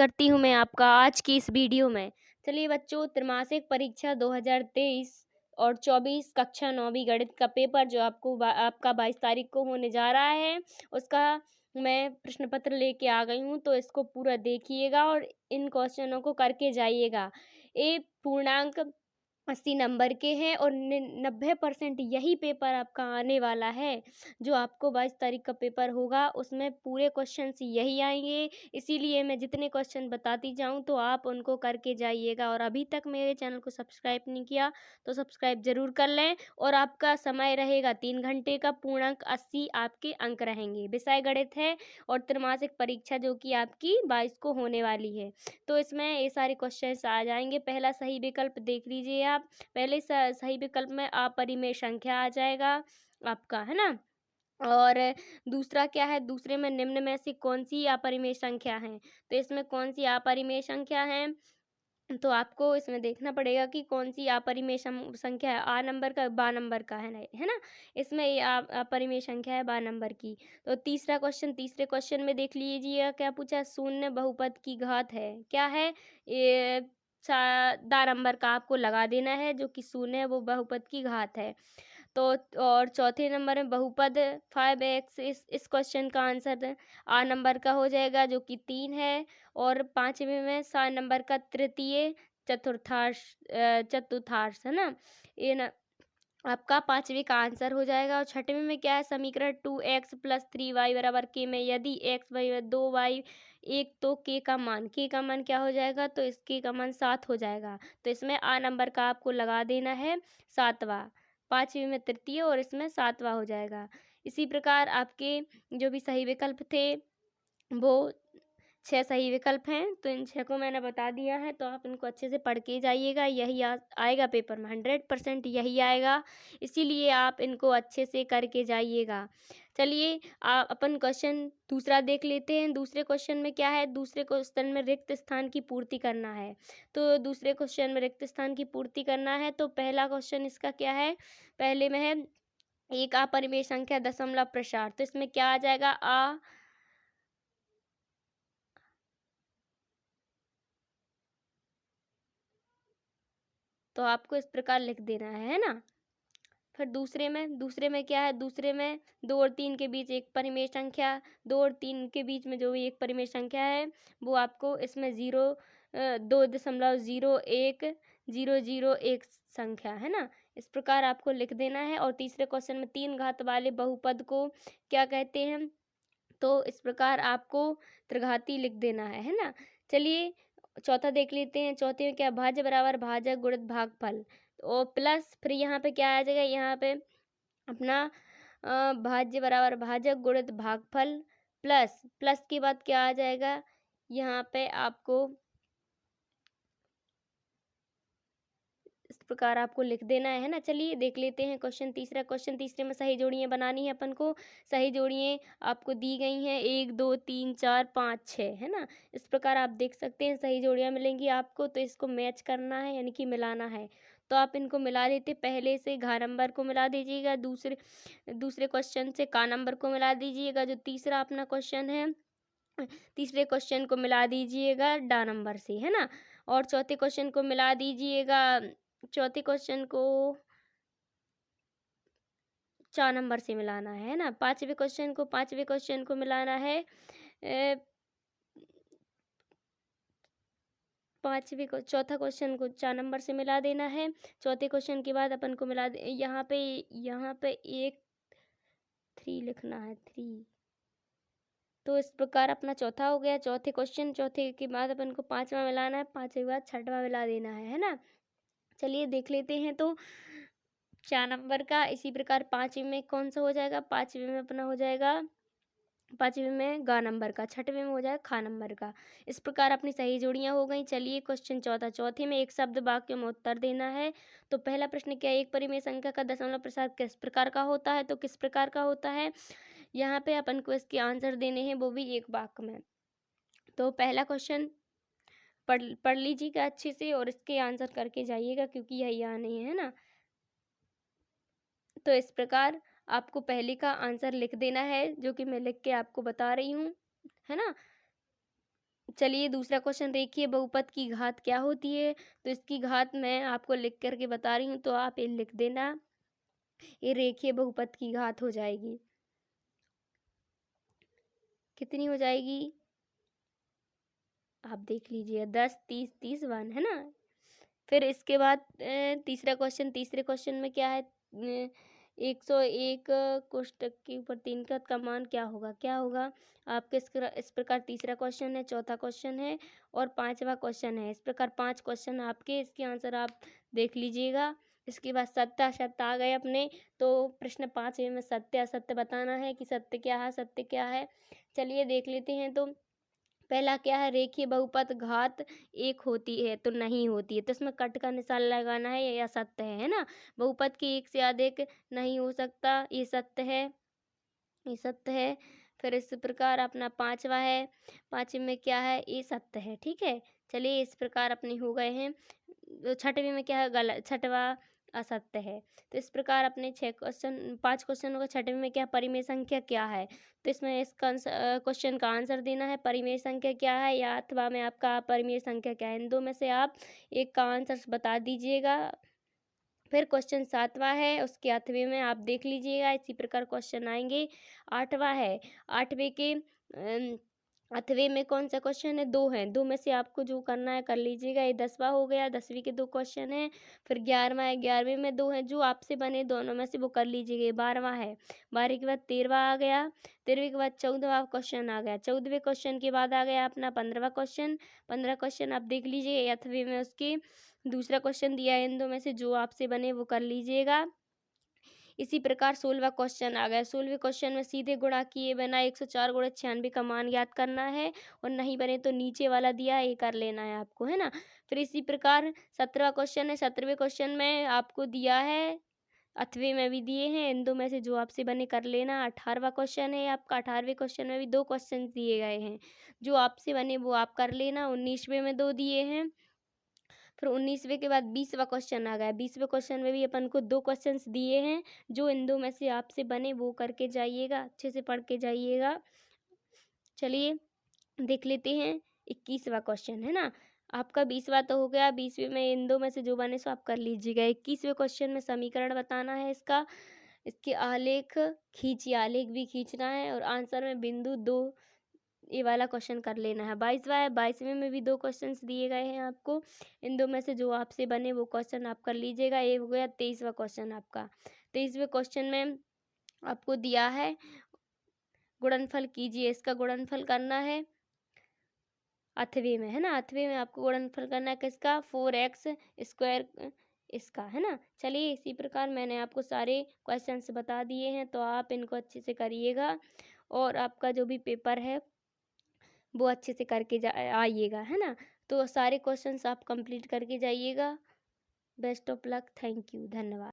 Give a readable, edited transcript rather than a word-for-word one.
करती हूँ मैं आपका आज की इस वीडियो में। चलिए बच्चों, त्रैमासिक परीक्षा 2023 और 24 कक्षा 9वीं गणित का पेपर जो आपका 22 तारीख को होने जा रहा है, उसका मैं प्रश्न पत्र लेके आ गई हूँ। तो इसको पूरा देखिएगा और इन क्वेश्चनों को करके जाइएगा। ये पूर्णांक 80 नंबर के हैं और 90% यही पेपर आपका आने वाला है। जो आपको 22 तारीख का पेपर होगा उसमें पूरे क्वेश्चंस यही आएंगे। इसीलिए मैं जितने क्वेश्चन बताती जाऊं तो आप उनको करके जाइएगा। और अभी तक मेरे चैनल को सब्सक्राइब नहीं किया तो सब्सक्राइब जरूर कर लें। और आपका समय रहेगा 3 घंटे का। पूर्णांक 80 आपके अंक रहेंगे। विषय गणित है और त्रैमासिक परीक्षा जो कि आपकी 22 को होने वाली है। तो इसमें ये सारे क्वेश्चंस आ जाएंगे। पहला सही विकल्प देख लीजिए आप। पहले सही विकल्प में अपरिमेय संख्या आ जाएगा आपका, है ना। और दूसरा क्या है, दूसरे में निम्न में से कौन सी अपरिमेय संख्या है। तो इसमें कौन सी अपरिमेय संख्या है, तो आपको इसमें देखना पड़ेगा कि कौन सी अपरिमेय संख्या है। आ नंबर का, बा नंबर का है ना। इसमें ये अपरिमेय संख्या है बा नंबर की। तो तीसरा क्वेश्चन, तीसरे क्वेश्चन में देख लीजिएगा क्या पूछा। शून्य बहुपद की घात है, क्या है ये। दा नंबर का आपको लगा देना है, जो कि शून्य है वो बहुपद की घात है। तो और चौथे नंबर में बहुपद 5x, इस क्वेश्चन का आंसर आ नंबर का हो जाएगा, जो कि 3 है। और पांचवें में सा नंबर का तृतीय चतुर्थांश है ना। ये ना आपका पांचवे का आंसर हो जाएगा। और छठवें में क्या है, समीकरण 2x + 3y बराबर k में यदि x बराबर 2y 1 तो k का मान क्या हो जाएगा, तो इस k का मान 7 हो जाएगा। तो इसमें आ नंबर का आपको लगा देना है 7वां। पांचवे में तृतीय और इसमें 7वां हो जाएगा। इसी प्रकार आपके जो भी सही विकल्प थे वो 6 सही विकल्प हैं। तो इन 6 को मैंने बता दिया है, तो आप इनको अच्छे से पढ़ के जाइएगा। यही आएगा पेपर में, 100% यही आएगा। इसीलिए आप इनको अच्छे से करके जाइएगा। चलिए अपन क्वेश्चन दूसरा देख लेते हैं। दूसरे क्वेश्चन में क्या है, दूसरे क्वेश्चन में रिक्त स्थान की पूर्ति करना है। तो दूसरे क्वेश्चन में रिक्त स्थान की पूर्ति करना है। तो पहला क्वेश्चन इसका क्या है, पहले में है एक अपरिमेय संख्या दशमलव प्रसार। तो इसमें क्या आ जाएगा, तो आपको इस प्रकार लिख देना है ना। फिर दूसरे में क्या है, दूसरे में 2 और 3 के बीच एक परिमेय संख्या, 2 और 3 के बीच में जो भी एक परिमेय संख्या है वो आपको इसमें 2.01 संख्या है ना। इस प्रकार आपको लिख देना है। और तीसरे क्वेश्चन में 3 घात वाले बहुपद को क्या कहते हैं, तो इस प्रकार आपको त्रिघाती लिख देना है ना। चलिए चौथा देख लेते हैं। चौथे में क्या, भाज्य बराबर भाजक गुणित भागफल और प्लस, फिर यहाँ पे क्या आ जाएगा, यहाँ पे अपना भाज्य बराबर भाजक गुणित भागफल प्लस, प्लस के बाद क्या आ जाएगा, यहाँ पे आपको इस प्रकार आपको लिख देना है ना। चलिए देख लेते हैं क्वेश्चन तीसरा। क्वेश्चन तीसरे में सही जोड़ियाँ बनानी है अपन को। सही जोड़ियाँ आपको दी गई हैं 1 2 3 4 5 6 है ना। इस प्रकार आप देख सकते हैं सही जोड़ियाँ मिलेंगी आपको। तो इसको मैच करना है, यानी कि मिलाना है। तो आप इनको मिला लेते, पहले से घा नंबर को मिला दीजिएगा, दूसरे क्वेश्चन से का नंबर को मिला दीजिएगा। जो तीसरा अपना क्वेश्चन है, तीसरे क्वेश्चन को मिला दीजिएगा डा नंबर से, है ना। और चौथे क्वेश्चन को मिला दीजिएगा, चौथे क्वेश्चन को 4 नंबर से मिलाना है ना। पांचवे क्वेश्चन को मिलाना है चौथा क्वेश्चन को 4 नंबर से मिला देना है। चौथे क्वेश्चन के बाद अपन को मिला दे, यहाँ पे 3 लिखना है, 3। तो इस प्रकार अपना चौथा हो गया। चौथे के बाद अपन को 5वां मिलाना है, 5वें के बाद 6वां मिला देना है ना। चलिए देख लेते हैं। तो 4 नंबर का, इसी प्रकार 5वें में कौन सा हो जाएगा, 5वें में अपना हो जाएगा, 5वें में गा नंबर का, 6वें में हो जाएगा खा नंबर का। इस प्रकार अपनी सही जोड़ियां हो गई। चलिए क्वेश्चन चौथा, चौथे में एक शब्द वाक्य में उत्तर देना है। तो पहला प्रश्न क्या, एक परिमेय संख्या का दशमलव प्रसार किस प्रकार का होता है, तो किस प्रकार का होता है, यहाँ पे अपन को इसके आंसर देने हैं, वो भी एक वाक्य में। तो पहला क्वेश्चन पढ़ लीजिएगा अच्छे से और इसके आंसर करके जाइएगा, क्योंकि यही आने है ना। तो इस प्रकार आपको पहले का आंसर लिख देना है, जो कि मैं लिख के आपको बता रही हूँ, है ना। चलिए दूसरा क्वेश्चन देखिए, बहुपद की घात क्या होती है? तो इसकी घात मैं आपको लिख कर के बता रही हूँ, तो आप ये लिख देना। ये रेखीय बहुपद की घात हो जाएगी। कितनी हो जाएगी? आप देख लीजिए, 10, 30, 30, 1 है ना। फिर इसके बाद तीसरे क्वेश्चन में क्या है? 101 कोष्टक के ऊपर 3 का मान क्या होगा? क्या होगा आपके? इस प्रकार तीसरा क्वेश्चन है, चौथा क्वेश्चन है और पांचवा क्वेश्चन है। इस प्रकार 5 क्वेश्चन आपके, इसके आंसर आप देख लीजिएगा। इसके बाद सत्य असत्य आ गए अपने, तो प्रश्न 5 में सत्य असत्य बताना है कि सत्य क्या है, सत्य क्या है। चलिए देख लेते हैं। तो पहला क्या है? रेखीय बहुपद घात 1 होती है, तो नहीं होती है, तो इसमें कट का निशान लगाना है, या सत्य है ना। बहुपद की 1 से अधिक नहीं हो सकता, ये सत्य है, ये सत्य है। फिर इस प्रकार अपना पांचवा है, पांचवे में क्या है? ये सत्य है, ठीक है। चलिए इस प्रकार अपने हो गए हैं। छठवें में क्या है? गलत, छठवा असत्य है। तो इस प्रकार अपने 5 क्वेश्चन होगा। छठवें में क्या? परिमेय संख्या क्या है? तो इसमें इस क्वेश्चन का आंसर देना है, परिमेय संख्या क्या है, या अथवा में आपका परिमेय संख्या क्या है। इन दो में से आप एक का आंसर बता दीजिएगा। फिर क्वेश्चन 7वां है, उसके 8वें में आप देख लीजिएगा, इसी प्रकार क्वेश्चन आएंगे। 8वां है, 8वें के 8वें में कौन सा क्वेश्चन है? 2 हैं, 2 में से आपको जो करना है कर लीजिएगा। ये 10वां हो गया, 10वीं के 2 क्वेश्चन हैं। फिर 11वां है, 11वें में 2 हैं, जो आपसे बने दोनों में से वो कर लीजिएगा। ये 12वां है, 12 के बाद 13वां आ गया, 13वें के बाद 14वां क्वेश्चन आ गया, 14वें क्वेश्चन के बाद आ गया अपना 15वां क्वेश्चन। 15 क्वेश्चन आप देख लीजिए, 8वें में उसके दूसरा क्वेश्चन दिया है, इन दो में से जो आपसे बने वो कर लीजिएगा। इसी प्रकार 16वां क्वेश्चन आ गया। 16वें क्वेश्चन में सीधे गुणा किए बिना 104 गुणा 96 का मान ज्ञात करना है, और नहीं बने तो नीचे वाला दिया है, ये कर लेना है आपको, है ना। फिर इसी प्रकार 17वां क्वेश्चन है। 17वें क्वेश्चन में आपको दिया है, 8वें में भी दिए हैं, इन दो में से जो आपसे बने कर लेना। 18वां क्वेश्चन है आपका, 18वें क्वेश्चन में भी 2 क्वेश्चन दिए गए हैं, जो आपसे बने वो आप कर लेना। 19वें में 2 दिए हैं। फिर 19वें के बाद 20वां क्वेश्चन आ गया। 20वें क्वेश्चन में भी अपन को 2 क्वेश्चंस दिए हैं, जो इन दो में से आपसे बने वो करके जाइएगा, अच्छे से पढ़ के जाइएगा। चलिए देख लेते हैं 21वां क्वेश्चन, है ना। आपका 20वां तो हो गया, 20वें में इन दो में से जो बने सो आप कर लीजिएगा। 21वें क्वेश्चन में समीकरण बताना है इसका, इसके आलेख खींचिए, आलेख भी खींचना है, और आंसर में बिंदु 2 ये वाला क्वेश्चन कर लेना है। 22वां है, 22वें में भी 2 क्वेश्चंस दिए गए हैं आपको, इन दो में से जो आपसे बने वो क्वेश्चन आप कर लीजिएगा। ये हो गया 23वां क्वेश्चन आपका। 23वें क्वेश्चन में आपको दिया है गुणनफल कीजिए, इसका गुणनफल करना है 8वें में, है ना। 8वें में आपको गुणनफल करना है किसका? 4x स्क्वायर इसका, है ना। चलिए इसी प्रकार मैंने आपको सारे क्वेश्चंस बता दिए हैं, तो आप इनको अच्छे से करिएगा, और आपका जो भी पेपर है वो अच्छे से करके आइएगा, है ना। तो सारे क्वेश्चंस आप कंप्लीट करके जाइएगा। Best of luck, thank you, धन्यवाद।